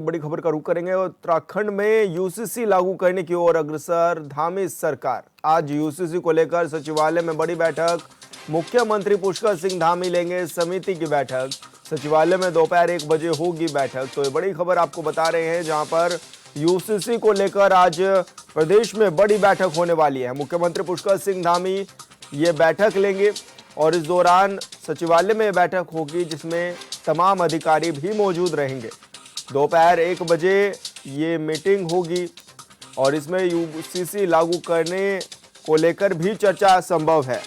बड़ी खबर का रुख करेंगे। उत्तराखंड में यूसीसी लागू करने की ओर अग्रसर धामी सरकार। आज यूसीसी को लेकर सचिवालय में बड़ी बैठक। मुख्यमंत्री पुष्कर सिंह धामी लेंगे समिति की बैठक। सचिवालय में दोपहर 1 बजे होगी बैठक। तो ये बड़ी खबर आपको बता रहे हैं, जहां पर यूसीसी को लेकर आज प्रदेश में बड़ी बैठक होने वाली है। मुख्यमंत्री पुष्कर सिंह धामी ये बैठक लेंगे और इस दौरान सचिवालय में बैठक होगी, जिसमें तमाम अधिकारी भी मौजूद रहेंगे। दोपहर 1 बजे ये मीटिंग होगी और इसमें यूसीसी लागू करने को लेकर भी चर्चा संभव है।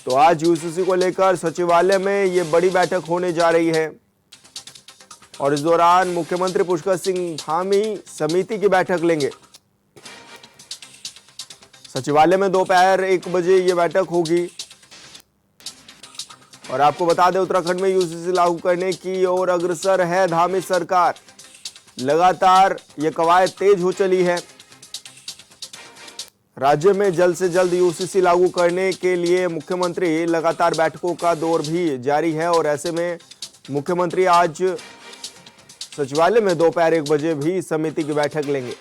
तो आज यूसीसी को लेकर सचिवालय में ये बड़ी बैठक होने जा रही है और इस दौरान मुख्यमंत्री पुष्कर सिंह धामी समिति की बैठक लेंगे। सचिवालय में दोपहर 1 बजे ये बैठक होगी और आपको बता दें, उत्तराखंड में यूसीसी लागू करने की ओर अग्रसर है धामी सरकार। लगातार ये कवायद तेज हो चली है। राज्य में जल्द से जल्द यूसीसी लागू करने के लिए मुख्यमंत्री लगातार बैठकों का दौर भी जारी है और ऐसे में मुख्यमंत्री आज सचिवालय में दोपहर 1 बजे भी समिति की बैठक लेंगे।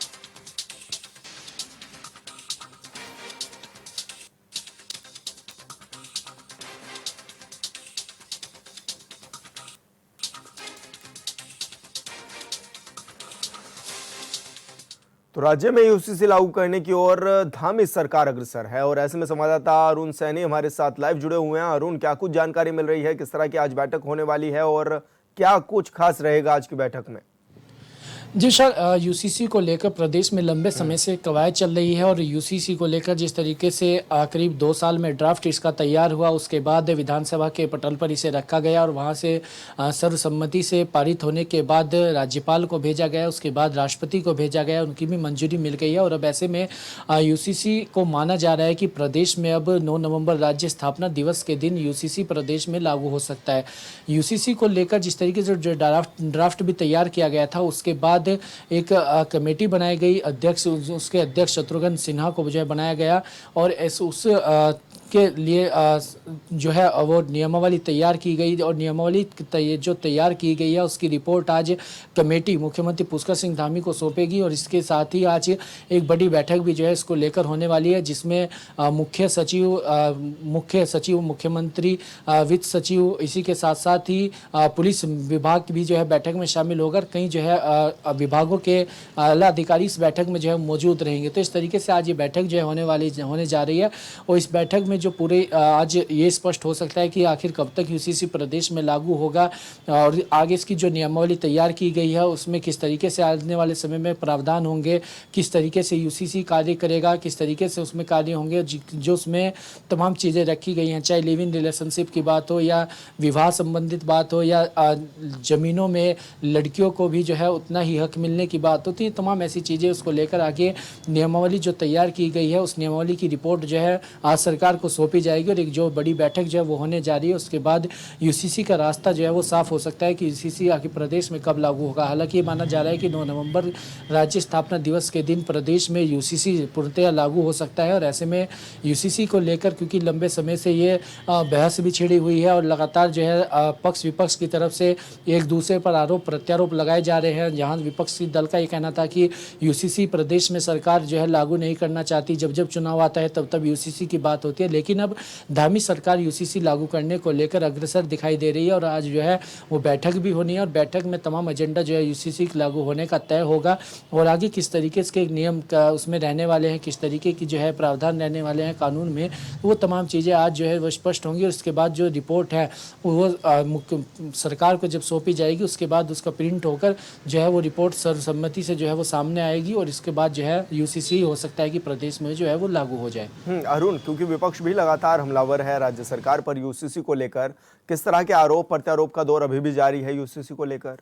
तो राज्य में यूसीसी लागू करने की ओर धामी सरकार अग्रसर है और ऐसे में संवाददाता अरुण सैनी हमारे साथ लाइव जुड़े हुए हैं। अरुण, क्या कुछ जानकारी मिल रही है, किस तरह की आज बैठक होने वाली है और क्या कुछ खास रहेगा आज की बैठक में? जी सर, यूसीसी को लेकर प्रदेश में लंबे समय से कवायद चल रही है और यूसीसी को लेकर जिस तरीके से करीब 2 साल में ड्राफ्ट इसका तैयार हुआ, उसके बाद विधानसभा के पटल पर इसे रखा गया और वहां से सर्वसम्मति से पारित होने के बाद राज्यपाल को भेजा गया, उसके बाद राष्ट्रपति को भेजा गया, उनकी भी मंजूरी मिल गई है। और अब ऐसे में यूसीसी को माना जा रहा है कि प्रदेश में अब 9 नवंबर राज्य स्थापना दिवस के दिन यूसीसी प्रदेश में लागू हो सकता है। यूसीसी को लेकर जिस तरीके से जो ड्राफ्ट भी तैयार किया गया था, उसके बाद एक कमेटी बनाई गई, उसके अध्यक्ष शत्रुघ्न सिन्हा को जो है बनाया गया और उस के लिए जो है वो नियमावली तैयार की गई और नियमावली जो तैयार की गई है उसकी रिपोर्ट आज कमेटी मुख्यमंत्री पुष्कर सिंह धामी को सौंपेगी। और इसके साथ ही आज एक बड़ी बैठक भी जो है इसको लेकर होने वाली है, जिसमें मुख्य सचिव मुख्यमंत्री, वित्त सचिव, इसी के साथ साथ ही पुलिस विभाग भी जो है बैठक में शामिल होकर कई जो है विभागों के आला अधिकारी इस बैठक में जो है मौजूद रहेंगे। तो इस तरीके से आज ये बैठक जो है होने जा रही है और इस बैठक में जो पूरे आज ये स्पष्ट हो सकता है कि आखिर कब तक यूसीसी प्रदेश में लागू होगा और आगे इसकी जो नियमावली तैयार की गई है उसमें किस तरीके से आने वाले समय में प्रावधान होंगे, किस तरीके से यूसीसी कार्य करेगा, किस तरीके से उसमें कार्य होंगे, जो उसमें तमाम चीज़ें रखी गई हैं, चाहे लिव इन रिलेशनशिप की बात हो या विवाह संबंधित बात हो या ज़मीनों में लड़कियों को भी जो है उतना ही हक मिलने की बात होती है। तमाम ऐसी चीज़ें उसको लेकर आगे नियमावली जो तैयार की गई है उस नियमावली की रिपोर्ट जो है आज सरकार को सौंपी जाएगी और एक जो बड़ी बैठक जो है वो होने जा रही है। उसके बाद यूसीसी का रास्ता जो है वो साफ हो सकता है कि यूसीसी आखिर प्रदेश में कब लागू होगा। हालांकि ये माना जा रहा है कि 9 नवंबर राज्य स्थापना दिवस के दिन प्रदेश में यूसीसी पूर्णतः लागू हो सकता है और ऐसे में यूसीसी को लेकर क्योंकि लंबे समय से ये बहस भी छिड़ी हुई है और लगातार जो है पक्ष विपक्ष की तरफ से एक दूसरे पर आरोप प्रत्यारोप लगाए जा रहे हैं। जहाँ विपक्षी दल का ये कहना था कि यूसीसी प्रदेश में सरकार जो है लागू नहीं करना चाहती, जब चुनाव आता है तब यूसीसी की बात होती है, लेकिन अब धामी सरकार यूसीसी लागू करने को लेकर अग्रसर दिखाई दे रही है और आज जो है वो बैठक भी होनी है और बैठक में तमाम एजेंडा जो है यूसीसी लागू होने का तय होगा और आगे किस तरीके से नियम का उसमें रहने वाले हैं, किस तरीके की जो है प्रावधान रहने वाले हैं कानून में, वो तमाम चीज़ें आज जो है वो स्पष्ट होंगी और उसके बाद जो रिपोर्ट है वो सरकार को जब सौंपी जाएगी उसके बाद उसका प्रिंट होकर जो है वो रिपोर्ट सर्वसम्मति से जो है वो सामने आएगी और इसके बाद जो है यूसीसी हो सकता है कि प्रदेश में जो है वो लागू हो जाए। अरुण, क्योंकि विपक्ष भी लगातार हमलावर है राज्य सरकार पर यूसीसी को लेकर, किस तरह के आरोप प्रत्यारोप का दौर अभी भी जारी है यूसीसी को लेकर?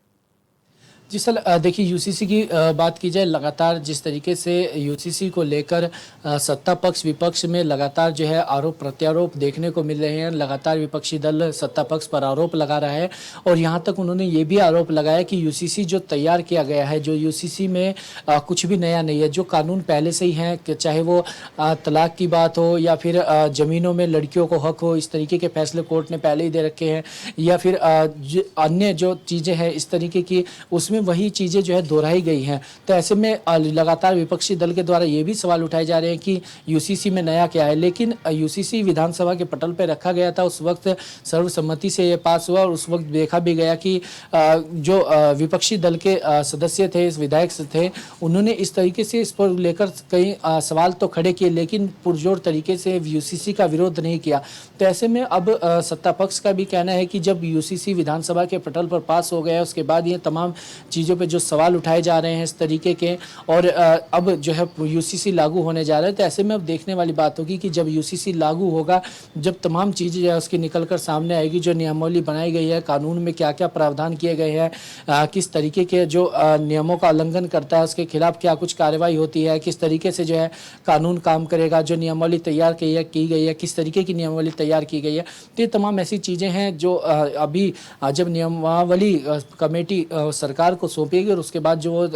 जी सर, देखिए यूसीसी की बात की जाए, लगातार जिस तरीके से यूसीसी को लेकर सत्ता पक्ष विपक्ष में लगातार जो है आरोप प्रत्यारोप देखने को मिल रहे हैं। लगातार विपक्षी दल सत्ता पक्ष पर आरोप लगा रहा है और यहाँ तक उन्होंने ये भी आरोप लगाया कि यूसीसी जो तैयार किया गया है, जो यूसीसी में कुछ भी नया नहीं है, जो कानून पहले से ही हैं, चाहे वो तलाक की बात हो या फिर ज़मीनों में लड़कियों को हक हो, इस तरीके के फैसले कोर्ट ने पहले ही दे रखे हैं, या फिर अन्य जो चीज़ें हैं इस तरीके की, उसमें वही चीज़ें जो है दोहराई गई हैं। तो ऐसे में लगातार विपक्षी दल के द्वारा ये भी सवाल उठाए जा रहे हैं कि यूसीसी में नया क्या है, लेकिन यूसीसी विधानसभा के पटल पर रखा गया था, उस वक्त सर्वसम्मति से ये पास हुआ और उस वक्त देखा भी गया कि जो विपक्षी दल के सदस्य थे, इस विधायक थे, उन्होंने इस तरीके से इस पर लेकर कई सवाल तो खड़े किए, लेकिन पुरजोर तरीके से यूसीसी का विरोध नहीं किया। तो ऐसे में अब सत्ता पक्ष का भी कहना है कि जब यूसीसी विधानसभा के पटल पर पास हो गया, उसके बाद ये तमाम चीज़ों पे जो सवाल उठाए जा रहे हैं इस तरीके के, और अब जो है यूसीसी लागू होने जा रहा है, तो ऐसे में अब देखने वाली बात होगी कि जब यूसीसी लागू होगा, जब तमाम चीज़ें जो है उसकी निकल कर सामने आएगी, जो नियमावली बनाई गई है, कानून में क्या क्या प्रावधान किए गए हैं, किस तरीके के जो नियमों का उल्लंघन करता है उसके खिलाफ क्या कुछ कार्रवाई होती है, किस तरीके से जो है कानून काम करेगा, जो नियमावली तैयार की गई है किस तरीके की नियमावली तैयार की गई है। तो ये तमाम ऐसी चीज़ें हैं जो अभी जब नियमावली कमेटी सरकार को सौंपेगी और उसके बाद जो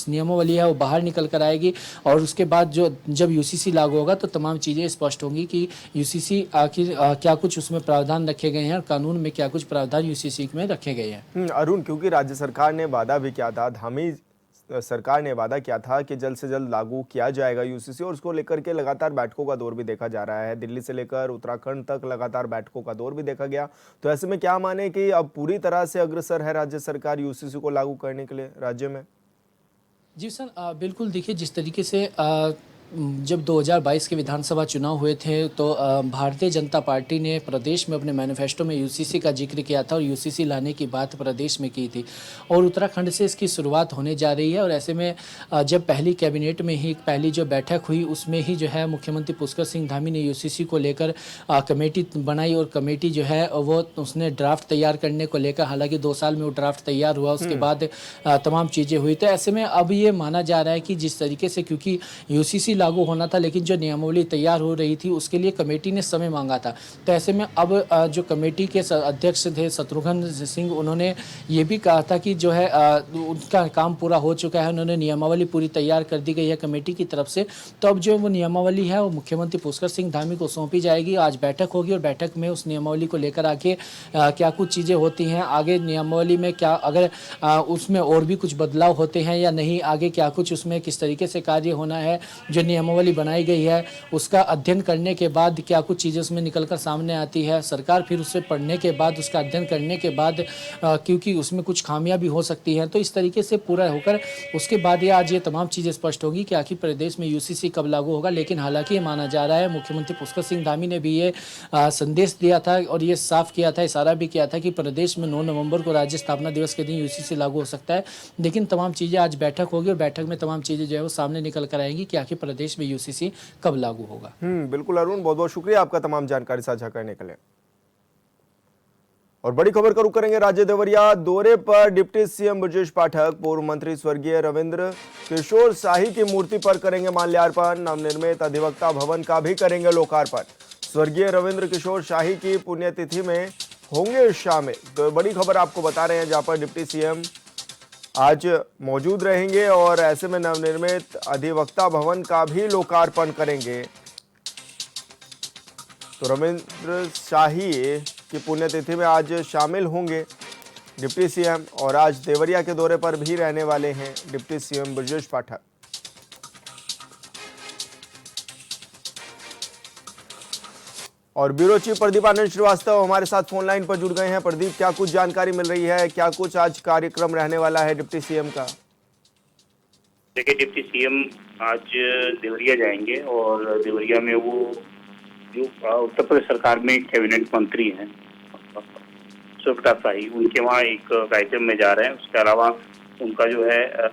नियमावली है वो बाहर निकल कर आएगी, और उसके बाद जो जब यूसीसी लागू होगा तो तमाम चीज़ें स्पष्ट होंगी कि यूसीसी आखिर क्या कुछ उसमें प्रावधान रखे गए हैं और कानून में क्या कुछ प्रावधान यूसीसी में रखे गए हैं। अरुण, क्योंकि राज्य सरकार ने वादा भी किया था, धामी सरकार ने वादा किया था कि जल्द से जल्द लागू किया जाएगा यूसीसी, और उसको लेकर के लगातार बैठकों का दौर भी देखा जा रहा है। दिल्ली से लेकर उत्तराखंड तक लगातार बैठकों का दौर भी देखा गया। तो ऐसे में क्या माने कि अब पूरी तरह से अग्रसर है राज्य सरकार यूसीसी को लागू करने के लिए राज्य में? जी सर, बिल्कुल। देखिए, जिस तरीके से जब 2022 के विधानसभा चुनाव हुए थे तो भारतीय जनता पार्टी ने प्रदेश में अपने मैनिफेस्टो में यूसीसी का जिक्र किया था और यूसीसी लाने की बात प्रदेश में की थी, और उत्तराखंड से इसकी शुरुआत होने जा रही है। और ऐसे में जब पहली कैबिनेट में ही पहली जो बैठक हुई उसमें ही जो है मुख्यमंत्री पुष्कर सिंह धामी ने यूसीसी को लेकर कमेटी बनाई, और कमेटी जो है वो उसने ड्राफ्ट तैयार करने को लेकर, हालांकि 2 साल में वो ड्राफ्ट तैयार हुआ, उसके बाद तमाम चीज़ें हुई। तो ऐसे में अब ये माना जा रहा है कि जिस तरीके से, क्योंकि यूसीसी लागू होना था लेकिन जो नियमावली तैयार हो रही थी उसके लिए कमेटी ने समय मांगा था, तो ऐसे में अब जो कमेटी के अध्यक्ष थे शत्रुघ्न सिंह, उन्होंने ये भी कहा था कि जो है उनका काम पूरा हो चुका है, उन्होंने नियमावली पूरी तैयार कर दी गई है कमेटी की तरफ से। तो अब जो वो नियमावली है वो मुख्यमंत्री पुष्कर सिंह धामी को सौंपी जाएगी। आज बैठक होगी और बैठक में उस नियमावली को लेकर आके क्या कुछ चीज़ें होती हैं, आगे नियमावली में क्या, अगर उसमें और भी कुछ बदलाव होते हैं या नहीं, आगे क्या कुछ उसमें किस तरीके से कार्य होना है, जो नियमावली बनाई गई है उसका अध्ययन करने के बाद क्या कुछ चीज़ें उसमें निकलकर सामने आती है। सरकार फिर उसे पढ़ने के बाद, उसका अध्ययन करने के बाद, क्योंकि उसमें कुछ खामियां भी हो सकती हैं, तो इस तरीके से पूरा होकर उसके बाद आज ये तमाम चीज़ें स्पष्ट होगी कि आखिर प्रदेश में यूसीसी कब लागू होगा। लेकिन हालांकि ये माना जा रहा है, मुख्यमंत्री पुष्कर सिंह धामी ने भी ये संदेश दिया था और ये साफ किया था, इशारा भी किया था कि प्रदेश में 9 नवंबर को राज्य स्थापना दिवस के दिन यूसीसी लागू हो सकता है। लेकिन तमाम चीज़ें आज बैठक होगी और बैठक में तमाम चीज़ें जो है वो सामने निकल कर आएंगी कि आखिर प्रदेश में यूसीसी कब लागू होगा। बिल्कुल अरुण, बहुत बहुत शुक्रिया आपका तमाम जानकारी साझा करने के लिए। और बड़ी खबर का रुख करेंगे राज्य देवरिया दौरे पर डिप्टी सीएम ब्रजेश पाठक पूर्व मंत्री स्वर्गीय रविंद्र किशोर शाही की मूर्ति पर करेंगे माल्यार्पण। नवनिर्मित अधिवक्ता भवन का भी करेंगे लोकार्पण। स्वर्गीय रविंद्र किशोर शाही की पुण्यतिथि में होंगे शामिल। तो बड़ी खबर आपको बता रहे हैं, जहां पर डिप्टी सीएम आज मौजूद रहेंगे और ऐसे में नवनिर्मित अधिवक्ता भवन का भी लोकार्पण करेंगे। तो रविंद्र शाही की पुण्यतिथि में आज शामिल होंगे डिप्टी सीएम, और आज देवरिया के दौरे पर भी रहने वाले हैं डिप्टी सीएम ब्रजेश पाठक। और ब्यूरो चीफ प्रदीप आनंद श्रीवास्तव हमारे साथ फोन लाइन पर जुड़ गए हैं। प्रदीप, क्या कुछ जानकारी मिल रही है, क्या कुछ आज कार्यक्रम रहने वाला है डिप्टी सीएम का? देखिए, डिप्टी सीएम आज देवरिया जाएंगे और देवरिया में वो जो उत्तर प्रदेश सरकार में कैबिनेट मंत्री हैं सुब्रता शाही, उनके वहाँ एक कार्यक्रम में जा रहे हैं। उसके अलावा उनका जो है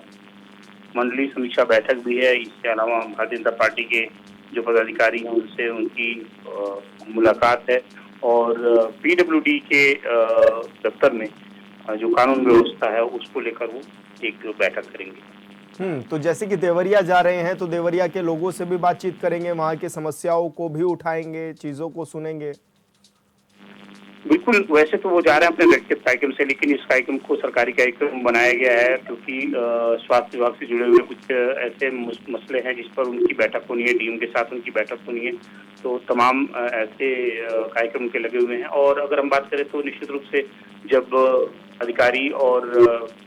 मंडलीय समीक्षा बैठक भी है। इसके अलावा भारतीय जनता पार्टी के जो पदाधिकारी हैं उनसे उनकी मुलाकात है, और पीडब्ल्यूडी के दफ्तर में जो कानून व्यवस्था है उसको लेकर वो एक बैठक करेंगे। तो जैसे कि देवरिया जा रहे हैं तो देवरिया के लोगों से भी बातचीत करेंगे, वहां की समस्याओं को भी उठाएंगे, चीजों को सुनेंगे। बिल्कुल, वैसे तो वो जा रहे हैं अपने व्यक्तिगत कार्यक्रम से, लेकिन इस कार्यक्रम को सरकारी कार्यक्रम बनाया गया है क्योंकि स्वास्थ्य विभाग से जुड़े हुए कुछ ऐसे मसले हैं जिस पर उनकी बैठक होनी है, डीएम के साथ उनकी बैठक होनी है। तो तमाम ऐसे कार्यक्रम के लगे हुए हैं और अगर हम बात करें तो निश्चित रूप से जब अधिकारी और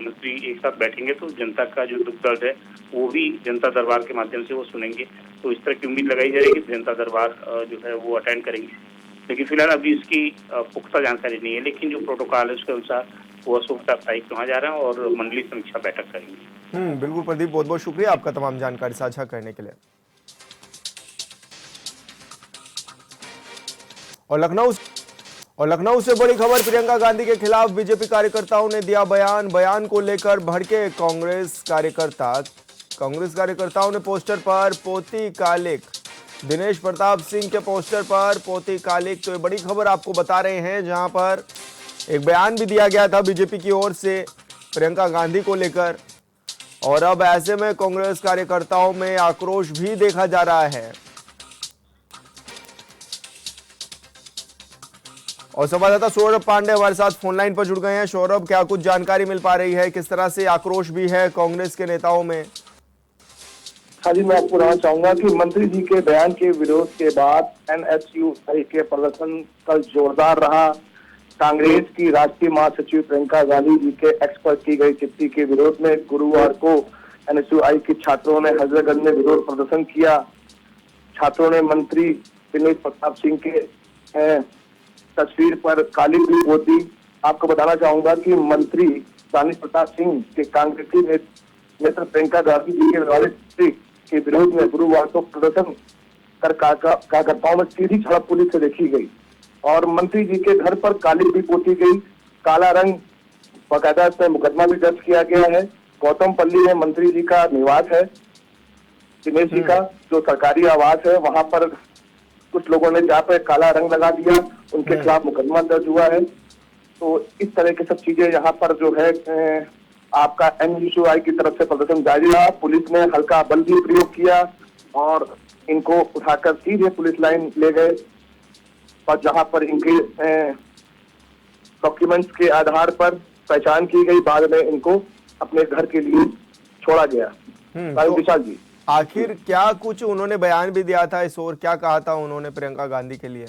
मंत्री एक साथ बैठेंगे तो जनता का जो दुख दर्द है वो भी जनता दरबार के माध्यम से वो सुनेंगे। तो इस तरह की उम्मीद लगाई जा रही है कि जनता दरबार जो है वो अटेंड करेंगे। लेकिन फिलहाल अभी इसकी पुख्ता जानकारी नहीं है, लेकिन जो प्रोटोकॉल है उसके अनुसार वो अशोक साप्ताहिक वहाँ जा रहे हैं और मंडलीय समीक्षा बैठक करेंगे। बिल्कुल प्रदीप, बहुत बहुत शुक्रिया आपका तमाम जानकारी साझा करने के लिए। और लखनऊ से बड़ी खबर, प्रियंका गांधी के खिलाफ बीजेपी कार्यकर्ताओं ने दिया बयान को लेकर भड़के कांग्रेस कार्यकर्ताओं ने पोस्टर पर पोती कालिक, दिनेश प्रताप सिंह के पोस्टर पर पोती कालिक। तो ये बड़ी खबर आपको बता रहे हैं, जहां पर एक बयान भी दिया गया था बीजेपी की ओर से प्रियंका गांधी को लेकर। और अब ऐसे में कांग्रेस कार्यकर्ताओं में आक्रोश भी देखा जा रहा है। और संवाददाता सौरभ पांडे हमारे साथ फोनलाइन पर जुड़ गए हैं। सौरभ, क्या कुछ जानकारी मिल पा रही है, किस तरह से आक्रोश भी है कांग्रेस के नेताओं में? हाँ जी, मैं आपको बताना चाहूंगा कि मंत्री जी के बयान के विरोध के बाद एनएसयूआई के प्रदर्शन कल जोरदार रहा। कांग्रेस की राष्ट्रीय महासचिव प्रियंका गांधी जी के एक्स पर की गई टिप्पणी के विरोध में गुरुवार को एनएसयूआई के छात्रों ने हजरतगंज में विरोध प्रदर्शन किया। छात्रों ने मंत्री दिनेश प्रताप सिंह के तस्वीर पर काली भी पोती। आपको बताना चाहूंगा कि मंत्री दिनेश प्रताप सिंह के कांग्रेसी नेता प्रियंका गांधी जी के विवादित के विरोध में गुरुवार को प्रदर्शन कर कार्यकर्ताओं में सीधी झड़प पुलिस से देखी गई और मंत्री जी के घर पर काली भी पोती गई। काला रंग बाकायदा इसमें मुकदमा भी दर्ज किया गया है। गौतमपल्ली में मंत्री जी का निवास है, दिनेश जी का जो सरकारी आवास है, वहां पर कुछ लोगों ने जहाँ पे काला रंग लगा दिया, उनके खिलाफ मुकदमा दर्ज हुआ है। तो इस तरह की सब चीजें यहाँ पर जो है आपका एनएसयूआई की तरफ से प्रदर्शन जारी रहा। पुलिस ने हल्का बल भी प्रयोग किया और इनको उठाकर सीधे पुलिस लाइन ले गए और जहां पर इनके डॉक्यूमेंट्स के आधार पर पहचान की गई, बाद में इनको अपने घर के लिए छोड़ा गया। तो विशाल जी, आखिर क्या कुछ उन्होंने बयान भी दिया था इस ओर, क्या कहा था उन्होंने प्रियंका गांधी के लिए?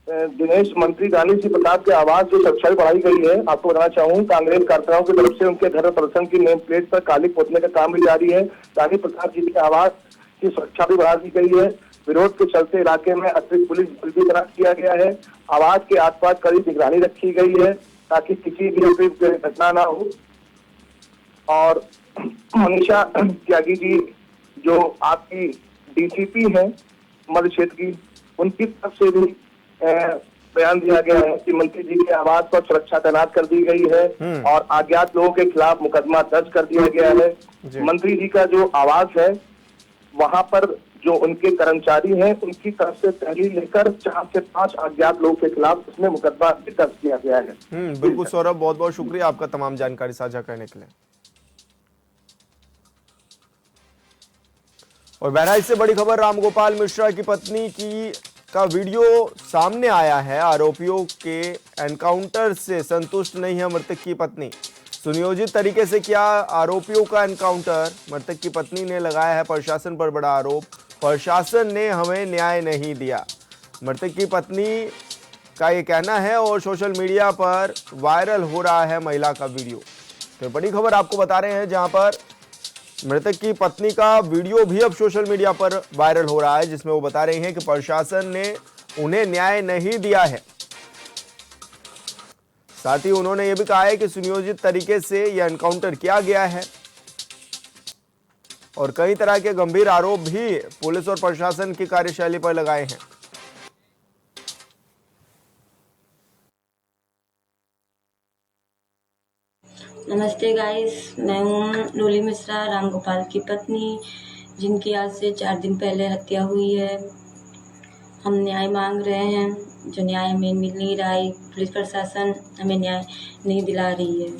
दिनेश मंत्री गांधी जी प्रताप के आवास जो सुरक्षा बढ़ाई गई है, आपको बताना चाहूँ कांग्रेस कार्यकर्ताओं की तरफ से उनके घर प्रदर्शन की नेम प्लेट पर काली पोतने का काम भी जारी है। गांधी प्रताप जी के आवास की सुरक्षा भी बढ़ा दी गई है। विरोध के चलते इलाके में अतिरिक्त पुलिस बल भी तैनात किया गया है। आवास के आसपास कड़ी निगरानी रखी गई है ताकि किसी भी अतिरिक्त घटना ना हो। और मनीषा त्यागी जी जो आपकी डीसीपी है मध्य क्षेत्र की, उनकी तरफ से भी बयान दिया गया है कि मंत्री जी के आवास पर सुरक्षा तैनात कर दी गई है और अज्ञात लोगों के खिलाफ मुकदमा दर्ज कर दिया गया है। मंत्री जी का जो आवास है वहां पर जो उनके कर्मचारी हैं उनकी तरफ से तहरीर लेकर 4 से 5 अज्ञात लोगों के खिलाफ उसमें मुकदमा भी दर्ज किया गया है। बिल्कुल सौरभ, बहुत बहुत शुक्रिया आपका तमाम जानकारी साझा करने के लिए। और बहराइच से बड़ी खबर, रामगोपाल मिश्रा की पत्नी का वीडियो सामने आया है। आरोपियों के एनकाउंटर से संतुष्ट नहीं है मृतक की पत्नी। सुनियोजित तरीके से किया आरोपियों का एनकाउंटर, मृतक की पत्नी ने लगाया है प्रशासन पर बड़ा आरोप। प्रशासन ने हमें न्याय नहीं दिया, मृतक की पत्नी का ये कहना है और सोशल मीडिया पर वायरल हो रहा है महिला का वीडियो। तो बड़ी खबर आपको बता रहे हैं, जहां पर मृतक की पत्नी का वीडियो भी अब सोशल मीडिया पर वायरल हो रहा है, जिसमें वो बता रही हैं कि प्रशासन ने उन्हें न्याय नहीं दिया है। साथ ही उन्होंने ये भी कहा है कि सुनियोजित तरीके से यह एनकाउंटर किया गया है और कई तरह के गंभीर आरोप भी पुलिस और प्रशासन की कार्यशैली पर लगाए हैं। नमस्ते गाइस, मैं हूँ लोली मिश्रा, रामगोपाल की पत्नी, जिनकी आज से 4 दिन पहले हत्या हुई है। हम न्याय मांग रहे हैं, जो न्याय हमें मिल नहीं रहा है। पुलिस प्रशासन हमें न्याय नहीं दिला रही है।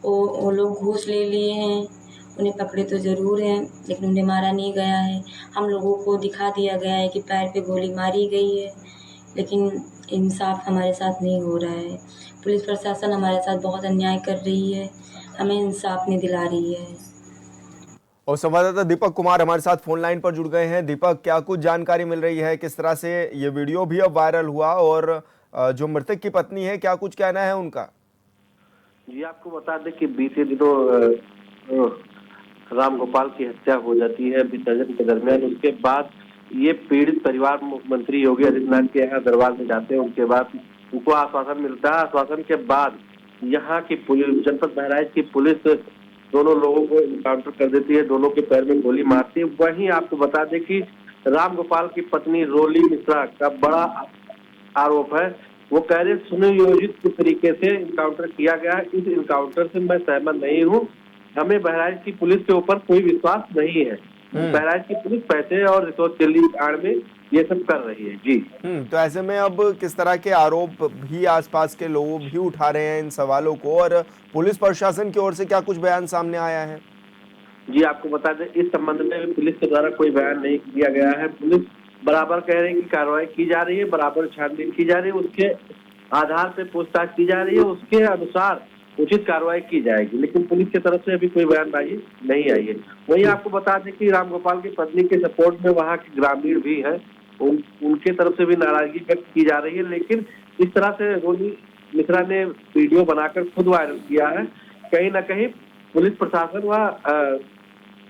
वो लोग घूस ले लिए हैं, उन्हें पकड़े तो ज़रूर हैं लेकिन उन्हें मारा नहीं गया है। हम लोगों को दिखा दिया गया है कि पैर पे गोली मारी गई है, लेकिन इंसाफ हमारे साथ नहीं हो रहा है। पुलिस प्रशासन हमारे साथ बहुत अन्याय कर रही है, हमें इंसाफ नहीं दिला रही है। और संवाददाता दीपक कुमार हमारे साथ फोन लाइन पर जुड़ गए हैं। दीपक, क्या कुछ जानकारी मिल रही है, किस तरह से ये वीडियो भी अब वायरल हुआ और जो मृतक की पत्नी है क्या कुछ कहना है उनका? जी, आपको बता दें कि बीते दिनों राम गोपाल की हत्या हो जाती है विसर्जन के दरमियान। उसके बाद ये पीड़ित परिवार मुख्यमंत्री योगी आदित्यनाथ के यहाँ दरबार में जाते हैं। उनके बाद उनको आश्वासन मिलता है। आश्वासन के बाद यहाँ की पुलिस, जनपद बहराइच की पुलिस दोनों लोगों को इनकाउंटर कर देती है, दोनों के पैर में गोली मारती है। वहीं आपको बता दें कि राम गोपाल की पत्नी रोली मिश्रा का बड़ा आरोप है। वो कह रहे सुनियोजित तरीके से इनकाउंटर किया गया है। इस इनकाउंटर से मैं सहमत नहीं हूँ। हमें बहराइच की पुलिस के ऊपर कोई विश्वास नहीं है। बहराइच की पुलिस पैसे और रिश्वत के लिए आड़ में ये सब कर रही है। जी तो ऐसे में अब किस तरह के आरोप भी आसपास के लोग भी उठा रहे हैं इन सवालों को, और पुलिस प्रशासन की ओर से क्या कुछ बयान सामने आया है? जी, आपको बता दें इस संबंध में पुलिस के द्वारा कोई बयान नहीं दिया गया है। पुलिस बराबर कह रही है कि कार्रवाई की जा रही है, बराबर छानबीन की जा रही है, उसके आधार से पूछताछ की जा रही है, उसके अनुसार उचित कार्रवाई की जाएगी। लेकिन पुलिस की तरफ से अभी कोई बयानबाजी नहीं आई है। वहीं आपको बता दें कि राम गोपाल की पत्नी के सपोर्ट में वहाँ के ग्रामीण भी हैं, उनके तरफ से भी नाराजगी व्यक्त की जा रही है। लेकिन इस तरह से रोली मिश्रा ने वीडियो बनाकर खुद वायरल किया है। कहीं ना कहीं पुलिस प्रशासन व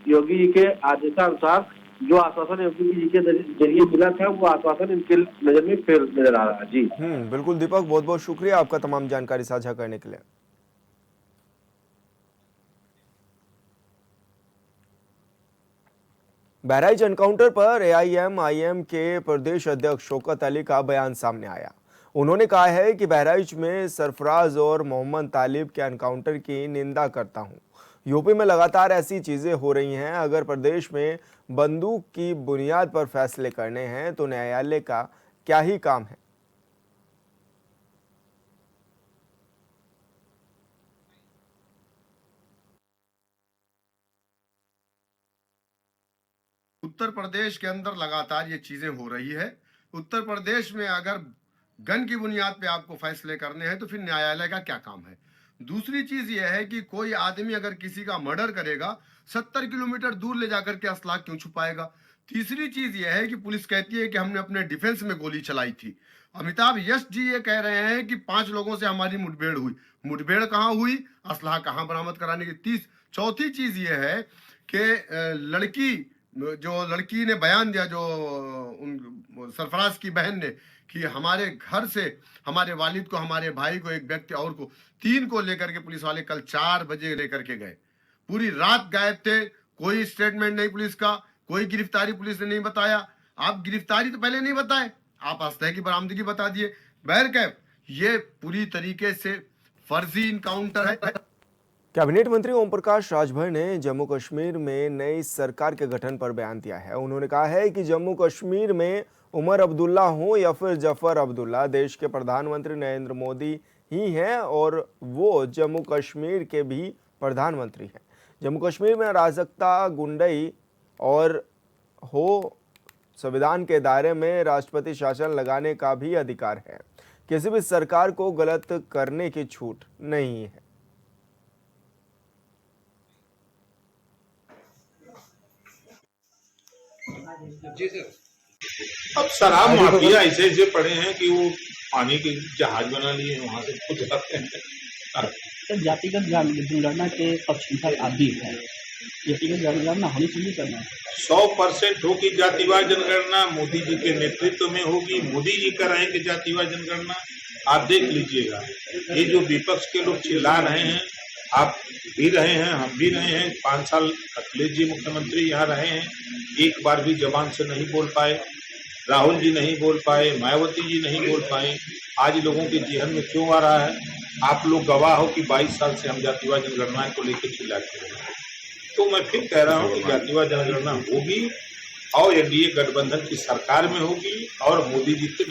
योगी जी के आदेशानुसार जो आश्वासन योगी जी के जरिए मिला था वो आश्वासन इनके नजर में फेल नजर आ रहा है। जी बिल्कुल दीपक, बहुत बहुत शुक्रिया आपका तमाम जानकारी साझा करने के लिए। बहराइच एनकाउंटर पर एआईएमआईएम के प्रदेश अध्यक्ष शौकत अली का बयान सामने आया। उन्होंने कहा है कि बहराइच में सरफराज और मोहम्मद तालिब के एनकाउंटर की निंदा करता हूं। यूपी में लगातार ऐसी चीजें हो रही हैं। अगर प्रदेश में बंदूक की बुनियाद पर फैसले करने हैं तो न्यायालय का क्या ही काम है। उत्तर प्रदेश के अंदर लगातार ये चीजें हो रही है। उत्तर प्रदेश में अगर गन की बुनियाद पे आपको फैसले करने हैं तो फिर न्यायालय का क्या काम है। दूसरी चीज ये है कि कोई आदमी अगर किसी का मर्डर करेगा 70 किलोमीटर दूर ले जाकर के असला क्यों छुपाएगा। तीसरी चीज ये है कि पुलिस कहती है कि हमने अपने डिफेंस में गोली चलाई थी। अमिताभ यश जी ये कह रहे हैं कि 5 लोगों से हमारी मुठभेड़ हुई। मुठभेड़ कहाँ हुई, असला कहाँ बरामद कराने की। चौथी चीज ये है कि लड़की ने बयान दिया, जो सरफराज की बहन ने, कि हमारे घर से हमारे वालिद को, हमारे भाई को, एक व्यक्ति और को, 3 को लेकर के पुलिस वाले कल 4 बजे लेकर के गए। पूरी रात गायब थे, कोई स्टेटमेंट नहीं पुलिस का, कोई गिरफ्तारी पुलिस ने नहीं बताया। आप गिरफ्तारी तो पहले नहीं बताए, आप असलहे की बरामदगी बता दिए। बहरकैफ ये पूरी तरीके से फर्जी इनकाउंटर है। कैबिनेट मंत्री ओम प्रकाश राजभर ने जम्मू कश्मीर में नई सरकार के गठन पर बयान दिया है। उन्होंने कहा है कि जम्मू कश्मीर में उमर अब्दुल्ला हो या फिर जफर अब्दुल्ला, देश के प्रधानमंत्री नरेंद्र मोदी ही हैं और वो जम्मू कश्मीर के भी प्रधानमंत्री हैं। जम्मू कश्मीर में अराजकता, गुंडई और हो, संविधान के दायरे में राष्ट्रपति शासन लगाने का भी अधिकार है। किसी भी सरकार को गलत करने की छूट नहीं है। जी सर, अब शराब माफिया ऐसे ऐसे पड़े हैं कि वो पानी के जहाज बना लिए हैं, वहां से खुद जाते हैं। जातिगत जनगणना के पक्षधर आदि है, जातिगत जनगणना होनी चाहिए करना 100% होगी जातिवाद जनगणना, मोदी जी के नेतृत्व में होगी। मोदी जी कराएंगे जातिवाद जनगणना। आप देख लीजिएगा, ये जो विपक्ष के लोग चिल्ला रहे हैं, आप भी रहे हैं, हम भी रहे हैं। 5 साल अखिलेश जी मुख्यमंत्री यहाँ रहे हैं, एक बार भी जबान से नहीं बोल पाए। राहुल जी नहीं बोल पाए, मायावती जी नहीं बोल पाए। आज लोगों के जेहन में क्यों आ रहा है? आप लोग गवाह हो कि 22 साल से हम जातिवाद जनगणना को लेकर चिल्लाते हैं। तो मैं फिर कह रहा हूँ कि जातिवाद जनगणना होगी और एनडीए गठबंधन की सरकार में होगी और मोदी जी के